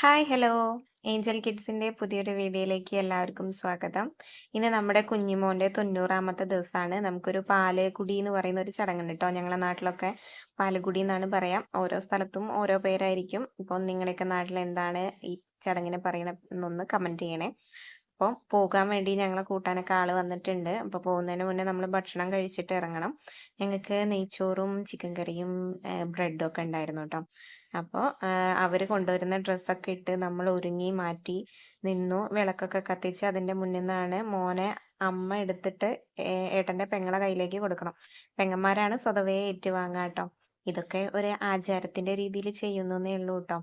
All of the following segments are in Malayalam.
ഹായ് ഹലോ ഏഞ്ചൽ കിഡ്സിന്റെ പുതിയൊരു വീഡിയോയിലേക്ക് എല്ലാവർക്കും സ്വാഗതം. ഇന്ന് നമ്മുടെ കുഞ്ഞിമോന്റെ 90ാമത്തെ ദിവസമാണ്. നമുക്കൊരു പാലുകുടി എന്ന് പറയുന്ന ഒരു ചടങ്ങുണ്ട് കേട്ടോ. ഞങ്ങളുടെ നാട്ടിലൊക്കെ പാലുകുടി എന്നാണ് പറയാം. ഓരോ സ്ഥലത്തും ഓരോ പേരായിരിക്കും. ഇപ്പം നിങ്ങളുടെയൊക്കെ നാട്ടിൽ എന്താണ് ഈ ചടങ്ങിനെ പറയണ എന്നൊന്ന് കമന്റ് ചെയ്യണേ. അപ്പോൾ പോകാൻ വേണ്ടി ഞങ്ങളെ കൂട്ടാനൊക്കെ ആള് വന്നിട്ടുണ്ട്. അപ്പോൾ പോകുന്നതിന് മുന്നേ നമ്മൾ ഭക്ഷണം കഴിച്ചിട്ട് ഇറങ്ങണം. ഞങ്ങൾക്ക് നെയ്ച്ചോറും ചിക്കൻ കറിയും ബ്രെഡും ഒക്കെ ഉണ്ടായിരുന്നു കേട്ടോ. അപ്പോൾ അവർ കൊണ്ടുവരുന്ന ഡ്രസ്സൊക്കെ ഇട്ട് നമ്മൾ ഒരുങ്ങി മാറ്റി നിന്നു. വിളക്കൊക്കെ കത്തിച്ച് അതിൻ്റെ മുന്നിൽ നിന്നാണ് മോനെ അമ്മ എടുത്തിട്ട് ഏട്ടൻ്റെ പെങ്ങളെ കയ്യിലേക്ക് കൊടുക്കണം. പെങ്ങന്മാരാണ് സ്വതവേ ഏറ്റുവാങ്ങുക കേട്ടോ. ഇതൊക്കെ ഒരു ആചാരത്തിന്റെ രീതിയിൽ ചെയ്യുന്നേ ഉള്ളൂ കേട്ടോ.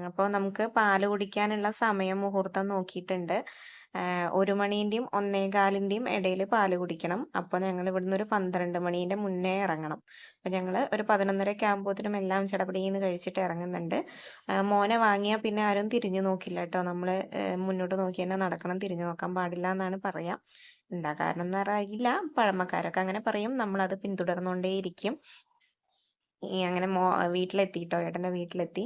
അപ്പോൾ നമുക്ക് പാല് കുടിക്കാനുള്ള സമയം മുഹൂർത്തം നോക്കിയിട്ടുണ്ട്. 1 മണീന്റെയും 1:15ന്റെയും ഇടയിൽ പാല് കുടിക്കണം. അപ്പോൾ ഞങ്ങൾ ഇവിടുന്ന് ഒരു 12 മണീന്റെ മുന്നേ ഇറങ്ങണം. അപ്പോൾ ഞങ്ങൾ ഒരു 11:30 ആകുമ്പോഴത്തേനും എല്ലാം ചടപടീന്ന് കഴിച്ചിട്ട് ഇറങ്ങുന്നുണ്ട്. മോനെ വാങ്ങിയാൽ പിന്നെ ആരും തിരിഞ്ഞു നോക്കില്ല കേട്ടോ. നമ്മൾ മുന്നോട്ട് നോക്കി തന്നെ നടക്കണം, തിരിഞ്ഞു നോക്കാൻ പാടില്ല എന്നാണ് പറയാ. എന്താ കാരണം എന്നറിയില്ല, പഴമക്കാരൊക്കെ അങ്ങനെ പറയും. നമ്മളത് പിന്തുടർന്നുകൊണ്ടേയിരിക്കും. അങ്ങനെ വീട്ടിലെത്തിട്ടോ, ഏട്ടൻ്റെ വീട്ടിലെത്തി.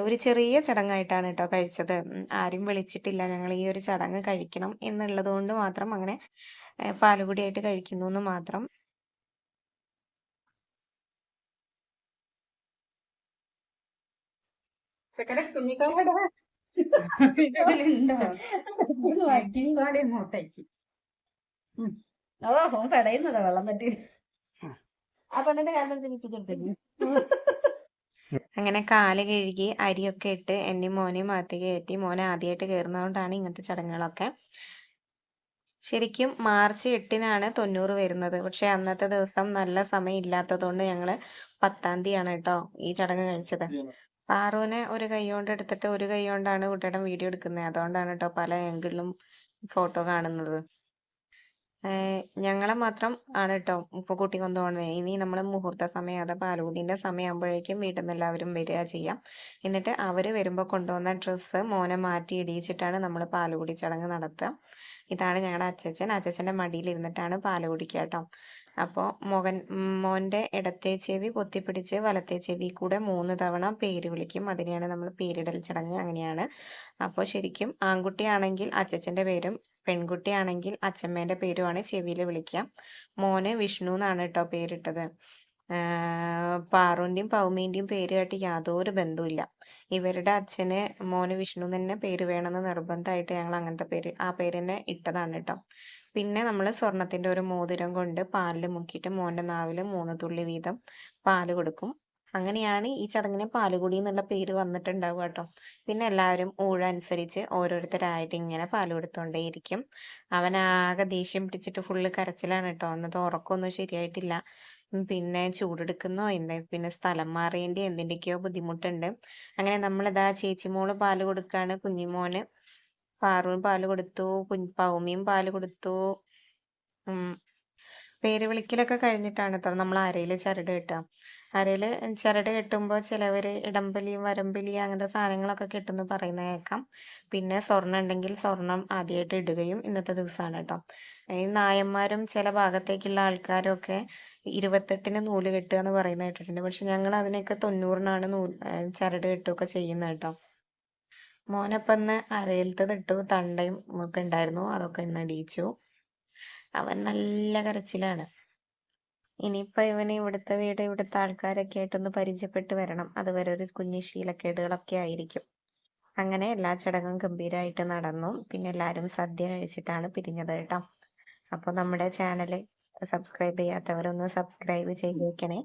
ഒരു ചെറിയ ചടങ്ങായിട്ടാണ് കേട്ടോ കഴിച്ചത്. ആരും വിളിച്ചിട്ടില്ല. ഞങ്ങൾ ഈ ഒരു ചടങ്ങ് കഴിക്കണം എന്നുള്ളത് കൊണ്ട് മാത്രം അങ്ങനെ പാലുകുടിയായിട്ട് കഴിക്കുന്നു എന്ന് മാത്രം. ചെക്കനെ കുഞ്ഞിക്കാലട ഇതിലുണ്ടോ മാറ്റി ഇങ്ങോട്ടേക്ക് ഓ പെടയുന്നതാ വെള്ളം തട്ടി ആ പെണ്ണിന്റെ കാലം തിരിപ്പിച്ചെടുത്തേക്ക്. അങ്ങനെ കാല് കഴുകി അരിയൊക്കെ ഇട്ട് എന്നെ മോനെയും അകത്ത് കയറ്റി. മോനെ ആദ്യമായിട്ട് കയറുന്നതുകൊണ്ടാണ് ഇങ്ങനത്തെ ചടങ്ങുകളൊക്കെ. ശരിക്കും മാർച്ച് 8-നാണ് 90 വരുന്നത്. പക്ഷെ അന്നത്തെ ദിവസം നല്ല സമയം ഇല്ലാത്തതുകൊണ്ട് ഞങ്ങൾ 10-ാം തീയതിയാണ് കേട്ടോ ഈ ചടങ്ങ് കഴിച്ചത്. പാറുവിനെ ഒരു കൈ കൊണ്ട് എടുത്തിട്ട് ഒരു കൈ കൊണ്ടാണ് കുട്ടിയുടെ വീഡിയോ എടുക്കുന്നത്. അതുകൊണ്ടാണ് കേട്ടോ പല ആംഗിളിലും ഫോട്ടോ കാണുന്നത്. ഞങ്ങളെ മാത്രം ആണ് കേട്ടോ ഇപ്പോൾ കൂട്ടി കൊണ്ടുപോകുന്നത്. ഇനി നമ്മൾ മുഹൂർത്ത സമയം, അത് പാലുകുടീൻ്റെ സമയമാകുമ്പോഴേക്കും വീട്ടിൽ നിന്ന് എല്ലാവരും വരിക ചെയ്യാം. എന്നിട്ട് അവർ വരുമ്പോൾ കൊണ്ടുവന്ന ഡ്രസ്സ് മോനെ മാറ്റി ഇടിയിച്ചിട്ടാണ് നമ്മൾ പാലുകുടി ചടങ്ങ് നടത്തുക. ഇതാണ് ഞങ്ങളുടെ അച്ചച്ചൻ. അച്ചച്ചൻ്റെ മടിയിലിരുന്നിട്ടാണ് പാല് കുടിക്കുക കേട്ടോ. അപ്പോൾ മോൻ്റെ ഇടത്തെ ചെവി പൊത്തിപ്പിടിച്ച് വലത്തെ ചെവി കൂടെ 3 തവണ പേര് വിളിക്കും. അതിനെയാണ് നമ്മൾ പേരിടൽ ചടങ്ങ്. അങ്ങനെയാണ്. അപ്പോൾ ശരിക്കും ആൺകുട്ടിയാണെങ്കിൽ അച്ചച്ചൻ്റെ പേരും പെൺകുട്ടിയാണെങ്കിൽ അച്ചമ്മേൻ്റെ പേരുമാണ് ചെവിയിൽ വിളിക്കുക. മോന് വിഷ്ണു എന്നാണ് കേട്ടോ പേരിട്ടത്. പാറുവിൻ്റെയും പൗമീൻ്റെയും പേരുമായിട്ട് യാതൊരു ബന്ധവുമില്ല. ഇവരുടെ അച്ഛന് മോന് വിഷ്ണു തന്നെ പേര് വേണമെന്ന് നിർബന്ധമായിട്ട് ഞങ്ങൾ അങ്ങനത്തെ പേര്, ആ പേര് തന്നെ ഇട്ടതാണ് കേട്ടോ. പിന്നെ നമ്മൾ സ്വർണത്തിന്റെ ഒരു മോതിരം കൊണ്ട് പാലിൽ മുക്കിയിട്ട് മോന്റെ നാവിൽ 3 തുള്ളി വീതം പാല് കൊടുക്കും. അങ്ങനെയാണ് ഈ ചടങ്ങിന് പാലുകുടി എന്നുള്ള പേര് വന്നിട്ടുണ്ടാവുക കേട്ടോ. പിന്നെ എല്ലാവരും ഊഴനുസരിച്ച് ഓരോരുത്തരായിട്ട് ഇങ്ങനെ പാല് കൊടുത്തോണ്ടേയിരിക്കും. അവനാകെ ദേഷ്യം പിടിച്ചിട്ട് ഫുള്ള് കരച്ചിലാണ് കേട്ടോ. അന്നത്തെ ഉറക്കമൊന്നും ശരിയായിട്ടില്ല. പിന്നെ ചൂടെടുക്കുന്നോ പിന്നെ സ്ഥലം മാറിയതിൻ്റെ എന്തിൻ്റെയൊക്കെയോ ബുദ്ധിമുട്ടുണ്ട്. അങ്ങനെ നമ്മളിതാ ചേച്ചിമോള് പാല് കൊടുക്കാണ് കുഞ്ഞിമോന്. പാറുവും പാല് കൊടുത്തു, പൗമിയും പാല് കൊടുത്തു. പേര് വിളിക്കലൊക്കെ കഴിഞ്ഞിട്ടാണ് ട്ടോ നമ്മൾ അരയിൽ ചരട് കെട്ടുക. അരയിൽ ചരട് കെട്ടുമ്പോൾ ചിലവർ ഇടംപലി വരമ്പലി അങ്ങനത്തെ സാധനങ്ങളൊക്കെ കെട്ടുമെന്ന് പറയുന്നത് കേൾക്കാം. പിന്നെ സ്വർണ്ണം ഉണ്ടെങ്കിൽ സ്വർണം ആദ്യമായിട്ട് ഇടുകയും ഇന്നത്തെ ദിവസമാണ് കേട്ടോ. ഈ നായന്മാരും ചില ഭാഗത്തേക്കുള്ള ആൾക്കാരും ഒക്കെ 28-ന് നൂല് കെട്ടുക എന്ന് പറയുന്നത് കേട്ടിട്ടുണ്ട്. പക്ഷെ ഞങ്ങൾ അതിനൊക്കെ 90-നാണ് ചരട് കെട്ടുകയൊക്കെ ചെയ്യുന്നത് കേട്ടോ. മോനപ്പം ഇന്ന് അരയിലത്തത് ഇട്ടു. തണ്ടയും ഒക്കെ ഉണ്ടായിരുന്നു, അതൊക്കെ ഇന്ന് അടിയിച്ചു. അവൻ നല്ല കരച്ചിലാണ്. ഇനിയിപ്പോൾ ഇവന് ഇവിടുത്തെ വീട്, ഇവിടുത്തെ ആൾക്കാരൊക്കെ ആയിട്ടൊന്ന് പരിചയപ്പെട്ട് വരണം. അതുവരെ ഒരു കുഞ്ഞു ശീലക്കേടുകളൊക്കെ ആയിരിക്കും. അങ്ങനെ എല്ലാ ചടങ്ങും ഗംഭീരമായിട്ട് നടന്നു. പിന്നെ എല്ലാവരും സദ്യ കഴിച്ചിട്ടാണ് പിരിഞ്ഞത് കേട്ടോ. അപ്പോൾ നമ്മുടെ ചാനൽ സബ്സ്ക്രൈബ് ചെയ്യാത്തവരൊന്ന് സബ്സ്ക്രൈബ് ചെയ്തേക്കണേ.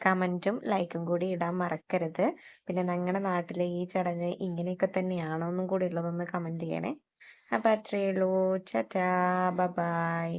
കമൻറ്റും ലൈക്കും കൂടി ഇടാൻ മറക്കരുത്. പിന്നെ ഞങ്ങളുടെ നാട്ടിലെ ഈ ചടങ്ങ് ഇങ്ങനെയൊക്കെ തന്നെയാണോ എന്നും കൂടി ഉള്ളതൊന്ന് കമൻറ്റ് ചെയ്യണേ. അപ്പോൾ അത്രയേ ഉള്ളൂ. ടാറ്റാ, ബൈ.